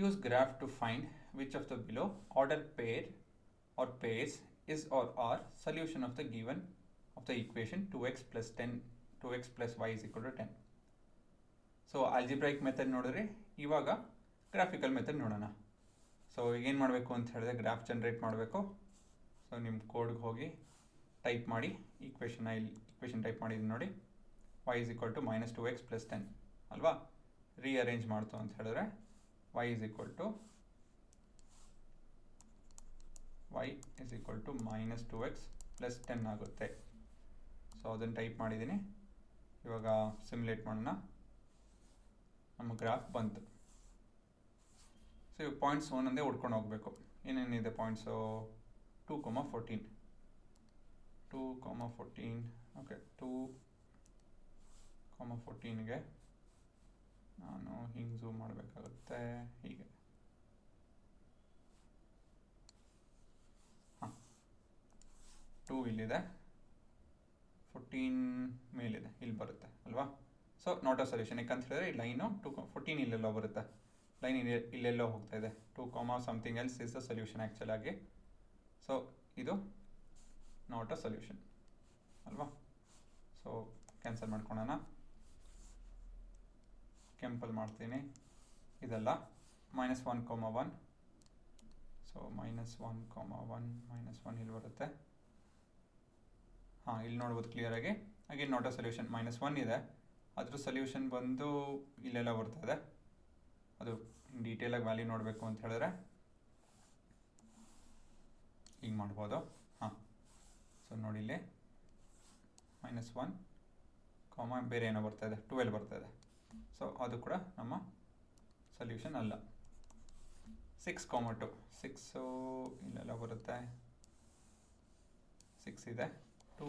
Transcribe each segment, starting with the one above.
Use graph to find which of the below ordered pair or pairs is or are solution of the given of the equation 2x plus 10 2x plus y is equal to 10. So algebraic method ನೋಡಿದ್ರೆ ಇವಾಗ graphical method ನೋಡೋಣ. So ಏನು ಮಾಡಬೇಕು ಅಂತ ಹೇಳಿದ್ರೆ graph generate ಮಾಡಬೇಕು. So ನಿಮ್ಮ ಕೋಡ್ಗೆ ಹೋಗಿ ಟೈಪ್ ಮಾಡಿ ಈಕ್ವೇಷನ್ ಟೈಪ್ ಮಾಡಿದ್ದೀನಿ ನೋಡಿ. y is equal to minus 2x plus 10 ಅಲ್ವಾ. ರೀಅರೇಂಜ್ ಮಾಡ್ತು ಅಂತ ಹೇಳಿದ್ರೆ y is equal to minus 2x plus 10 ಆಗುತ್ತೆ. ಸೊ ಅದನ್ನು ಟೈಪ್ ಮಾಡಿದ್ದೀನಿ. ಇವಾಗ ಸಿಮ್ಯುಲೇಟ್ ಮಾಡೋಣ. ನಮ್ಮ ಗ್ರಾಫ್ ಬಂತು. ಸೊ ಇವಾಗ ಪಾಯಿಂಟ್ಸ್ ಒಂದೊಂದೇ ಹುಡ್ಕೊಂಡು ಹೋಗಬೇಕು. ಏನೇನಿದೆ ಪಾಯಿಂಟ್ಸು 2,14 ಓಕೆ. 2,14ಗೆ ನಾನು ಹಿಂಗೆ ಝೂಮ್ ಮಾಡಬೇಕಾಗುತ್ತೆ. ಹೀಗೆ 2 ಇಲ್ಲಿದೆ, 14 ಮೇಲಿದೆ, ಇಲ್ಲಿ ಬರುತ್ತೆ ಅಲ್ವಾ. So not a solution. ಯಾಕಂತ ಹೇಳಿದ್ರೆ ಈ ಲೈನು 14 ಇಲ್ಲೆಲ್ಲೋ ಬರುತ್ತೆ, ಲೈನ್ ಇಲ್ಲೆಲ್ಲೋ ಹೋಗ್ತಾ ಇದೆ. 2, something else is the solution actual ಆಗಿ. ಸೊ ಇದು ನಾಟ್ ಅ ಸೊಲ್ಯೂಷನ್ ಅಲ್ವಾ. ಸೊ ಕ್ಯಾನ್ಸಲ್ ಮಾಡ್ಕೊಳ್ಳೋಣ. ಕೆಂಪಲ್ಲಿ ಮಾಡ್ತೀನಿ. ಇದೆಲ್ಲ -1,1. ಸೊ -1,1 ಇಲ್ಲಿ ಬರುತ್ತೆ. ಇಲ್ಲಿ ನೋಡ್ಬೋದು ಕ್ಲಿಯರಾಗಿ. ಹಾಗೆ ನಾಟ್ ಅ ಸೊಲ್ಯೂಷನ್ -1 ಇದೆ, ಅದ್ರ ಸೊಲ್ಯೂಷನ್ ಬಂದು ಇಲ್ಲೆಲ್ಲ ಬರ್ತದೆ. ಅದು ಡೀಟೇಲಾಗಿ ವ್ಯಾಲ್ಯೂ ನೋಡಬೇಕು ಅಂತ ಹೇಳಿದ್ರೆ ಈಗ ಮಾಡ್ಬೋದು. ಸೊ ನೋಡಿ ಇಲ್ಲಿ -1, ಬೇರೆ ಏನೋ ಬರ್ತಾಯಿದೆ, 12 ಬರ್ತಾಯಿದೆ. ಸೊ ಅದು ಕೂಡ ನಮ್ಮ ಸೊಲ್ಯೂಷನ್ ಅಲ್ಲ. 6,2 6 ಇಲ್ಲೆಲ್ಲ ಬರುತ್ತೆ. 6 ಇದೆ, 2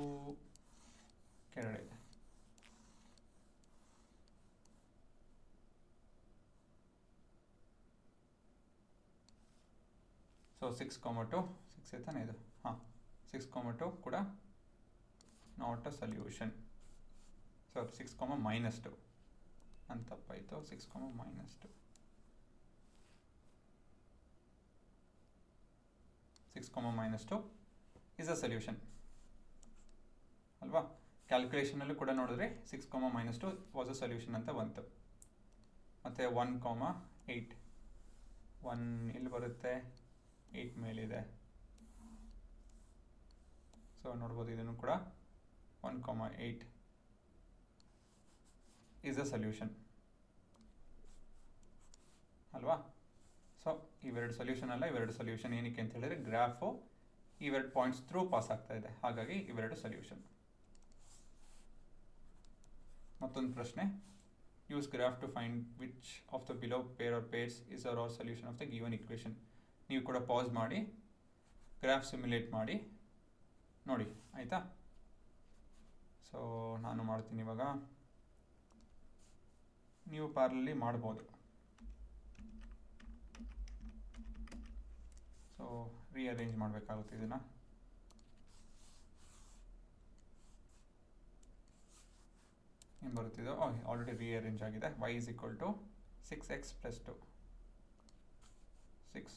ಕೆಳಗಡೆ ಇದೆ. ಸೊ 6,2 6 ತಾನೇ ಇದು. 6,2 ಕೂಡ ನಾಟ್ ಅ ಸೊಲ್ಯೂಷನ್. ಸೊ 6,-2 ಅಂತ ತಪ್ಪಾಯಿತು. 6,-2 6,-2 ಇಸ್ ಅ ಸೊಲ್ಯೂಷನ್ ಅಲ್ವಾ. ಕ್ಯಾಲ್ಕುಲೇಷನಲ್ಲೂ ಕೂಡ ನೋಡಿದ್ರೆ 6,-2 ವಾಸ್ ಅ ಸೊಲ್ಯೂಷನ್ ಅಂತ ಬಂತು. ಮತ್ತು 1,8 1 ಇಲ್ಲಿ ಬರುತ್ತೆ, 8 ಮೇಲಿದೆ. ಸೊ ನೋಡ್ಬೋದು ಇದನ್ನು ಕೂಡ 1,8 ಈಸ್ ಅ ಸೊಲ್ಯೂಷನ್ ಅಲ್ವಾ. ಸೊ ಇವೆರಡು ಸೊಲ್ಯೂಷನ್ ಅಲ್ಲ, ಇವೆರಡು ಸೊಲ್ಯೂಷನ್. ಏನಕ್ಕೆ ಅಂತ ಹೇಳಿದ್ರೆ ಗ್ರಾಫು ಇವೆರಡು ಪಾಯಿಂಟ್ಸ್ ಥ್ರೂ ಪಾಸ್ ಆಗ್ತಾ ಇದೆ, ಹಾಗಾಗಿ ಇವೆರಡು ಸೊಲ್ಯೂಷನ್. ಮತ್ತೊಂದು ಪ್ರಶ್ನೆ, use graph to find which of the below pair are pairs is are solution of the given equation. ನೀವು ಕೂಡ ಪಾಸ್ ಮಾಡಿ ಗ್ರಾಫ್ ಸಿಮ್ಯುಲೇಟ್ ಮಾಡಿ ನೋಡಿ, ಆಯಿತಾ. ಸೊ ನಾನು ಮಾಡ್ತೀನಿ ಇವಾಗ, ನೀವು ಪಾರ್ಲಲ್ಲಿ ಮಾಡ್ಬೋದು. ಸೊ ರೀಅರೇಂಜ್ ಮಾಡಬೇಕಾಗುತ್ತೆ ಇದನ್ನು. ಏನು ಬರುತ್ತಿದ್ದು, ಆಲ್ರೆಡಿ ರೀಅರೇಂಜ್ ಆಗಿದೆ. y is equal to 6x plus 2 6x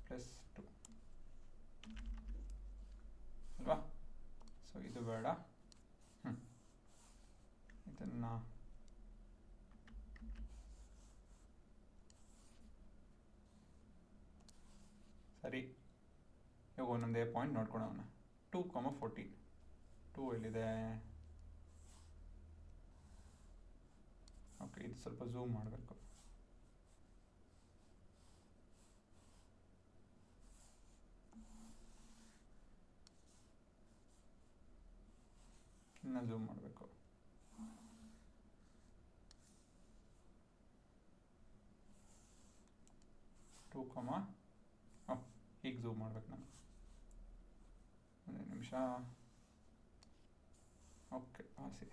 plus 2 ಅಲ್ವಾ. ಸೊ ಇದು ಬೇಡ, ಇದನ್ನು ಸರಿ. ಇವಾಗ ಒಂದೊಂದೇ ಪಾಯಿಂಟ್ ನೋಡ್ಕೊಳ್ಳೋಣ. 2,14 2 ಎಲ್ಲಿದೆ. ಓಕೆ, ಇದು ಸ್ವಲ್ಪ ಝೂಮ್ ಮಾಡಬೇಕು. ಇನ್ನು ಝೂಮ್ ಮಾಡಬೇಕು. ಹೀಗೆ ಝೂಮ್ ಮಾಡ್ಬೇಕು ನಾನು. ಒಂದು ನಿಮಿಷ. ಓಕೆ, ಹಾಸಿ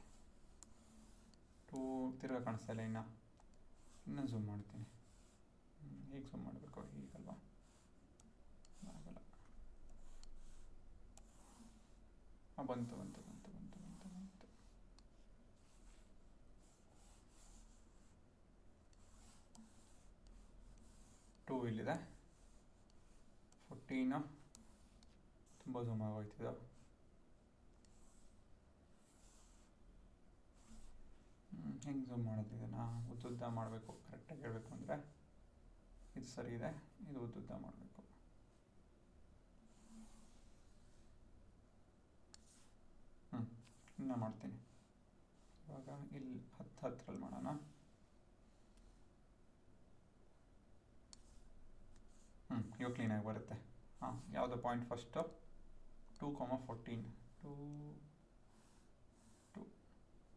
2 ತಿರ್ಗಾ ಕಾಣಿಸ್ತಾ ಇಲ್ಲ. ಇನ್ನೂ ಝೂಮ್ ಮಾಡ್ತೀನಿ. ಹೀಗೆ ಝೂಮ್ ಮಾಡಬೇಕು, ಹೀಗಲ್ವಾ, ಆಗಲ್ಲ. ಬಂತು ಬಂತು ಬಂತು ಬಂತು ಬಂತು ಬಂತು. ಇಲ್ಲಿದೆ 14 ತುಂಬ ಝೂಮ್ ಆಗೋಯ್ತಿದ್ದು. ಹೆಂಗೆ ಝೂಮ್ ಮಾಡೋದು ಇದನ್ನು? ಉದ್ದುದ್ದ ಮಾಡಬೇಕು, ಕರೆಕ್ಟಾಗಿ ಹೇಳಬೇಕು ಅಂದರೆ ಇದು ಸರಿ ಇದೆ, ಇದು ಉದ್ದುದ್ದ ಮಾಡಬೇಕು. ಇನ್ನೂ ಮಾಡ್ತೀನಿ. ಇವಾಗ ಇಲ್ಲಿ 10 ಮಾಡೋಣ. ಇವಾಗ ಕ್ಲೀನಾಗಿ ಬರುತ್ತೆ. ಯಾವುದು ಪಾಯಿಂಟ್ ಫಸ್ಟು? 2,14 2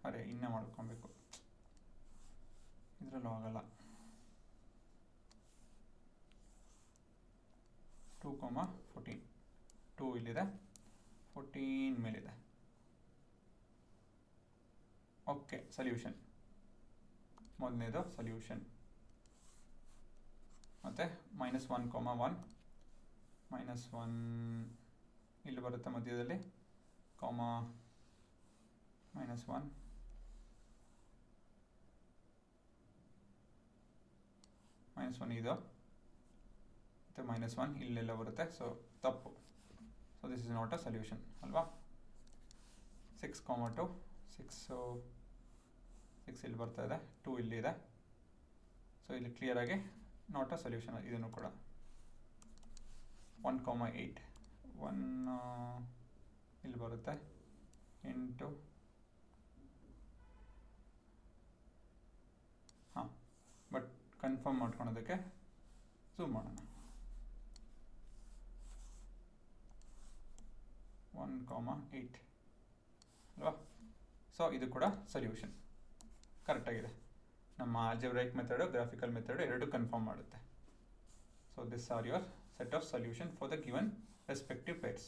ಅರೆ ಇನ್ನೂ ಮಾಡ್ಕೊಬೇಕು, ಇದರಲ್ಲೂ ಆಗಲ್ಲ. 2,14 2 ಇಲ್ಲಿದೆ, 14 ಮೇಲಿದೆ. Okay, solution. ಮೊದಲನೇದು ಸೊಲ್ಯೂಷನ್. ಮತ್ತು -1,1 -1 ಇಲ್ಲಿ ಬರುತ್ತೆ ಮಧ್ಯದಲ್ಲಿ, -1 -1 ಇದು ಮತ್ತು -1 ಇಲ್ಲೆಲ್ಲ ಬರುತ್ತೆ. ಸೊ ತಪ್ಪು. So this is not a solution ಅಲ್ವಾ? 6,2 6 ಇಲ್ಲಿ ಬರ್ತಾ ಇದೆ, 2 ಇಲ್ಲಿದೆ. ಸೊ ಇಲ್ಲಿ ಕ್ಲಿಯರಾಗಿ ನಾಟ್ ಅ ಸೊಲ್ಯೂಷನ್ ಇದನ್ನು ಕೂಡ. 1,8 1 ಇಲ್ಲಿ ಬರುತ್ತೆ, 8 ಬಟ್ ಕನ್ಫರ್ಮ್ ಮಾಡ್ಕೊಳೋದಕ್ಕೆ ಝೂಮ್ ಮಾಡೋಣ. 1,8 ಅಲ್ವಾ? ಸೊ ಇದು ಕೂಡ ಸೊಲ್ಯೂಷನ್ ಕರೆಕ್ಟಾಗಿದೆ. ನಮ್ಮ ಆಲ್ಜಿಬ್ರೈಕ್ ಮೆಥಡು, ಗ್ರಾಫಿಕಲ್ ಮೆಥಡು ಎರಡು ಕನ್ಫರ್ಮ್ ಮಾಡುತ್ತೆ. So this are your set of solution for the given respective pairs.